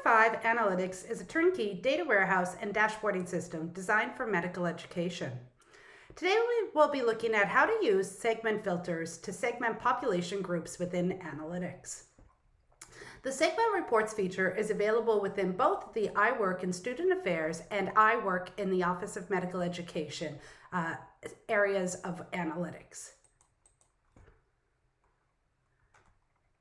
One45 Analytics is a turnkey data warehouse and dashboarding system designed for medical education. Today we will be looking at how to use segment filters to segment population groups within analytics. The segment reports feature is available within both the I Work in Student Affairs and I Work in the Office of Medical Education areas of analytics.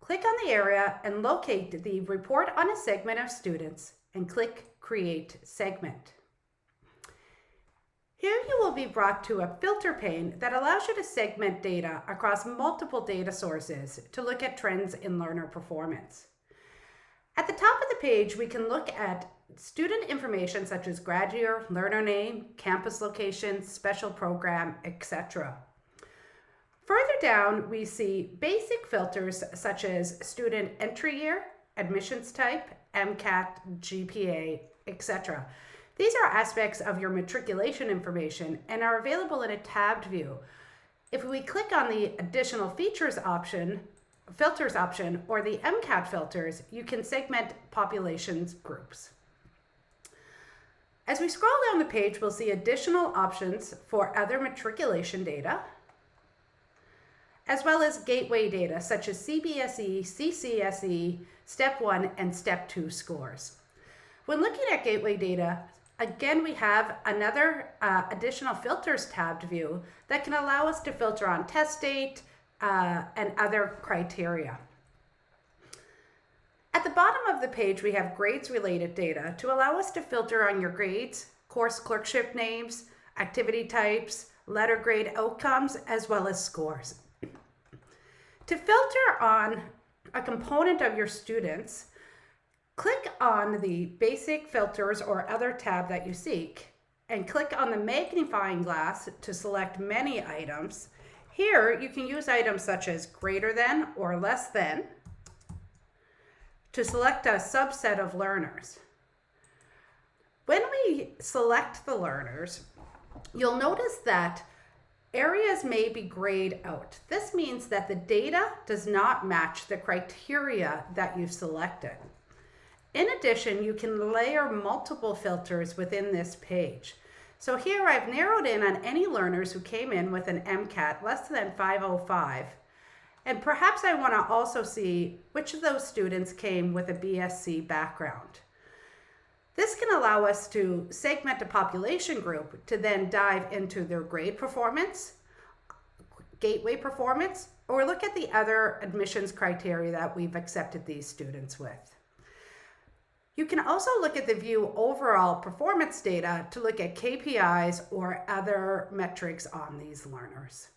Click on the area and locate the report on a segment of students and click Create Segment. Here you will be brought to a filter pane that allows you to segment data across multiple data sources to look at trends in learner performance. At the top of the page, we can look at student information such as grad year, learner name, campus location, special program, etc. Further down, we see basic filters such as student entry year, admissions type, MCAT, GPA, etc. These are aspects of your matriculation information and are available in a tabbed view. If we click on the additional filters option, or the MCAT filters, you can segment populations groups. As we scroll down the page, we'll see additional options for other matriculation data, as well as gateway data such as CBSE, CCSE, Step 1, and Step 2 scores. When looking at gateway data, again, we have another additional filters tabbed view that can allow us to filter on test date and other criteria. At the bottom of the page, we have grades related data to allow us to filter on your grades, course clerkship names, activity types, letter grade outcomes, as well as scores. To filter on a component of your students, click on the basic filters or other tab that you seek and click on the magnifying glass to select many items. Here you can use items such as greater than or less than to select a subset of learners. When we select the learners, you'll notice that areas may be grayed out. This means that the data does not match the criteria that you've selected. In addition, you can layer multiple filters within this page. So here I've narrowed in on any learners who came in with an MCAT less than 505. And perhaps I want to also see which of those students came with a BSc background. This can allow us to segment a population group to then dive into their grade performance, gateway performance, or look at the other admissions criteria that we've accepted these students with. You can also look at the view overall performance data to look at KPIs or other metrics on these learners.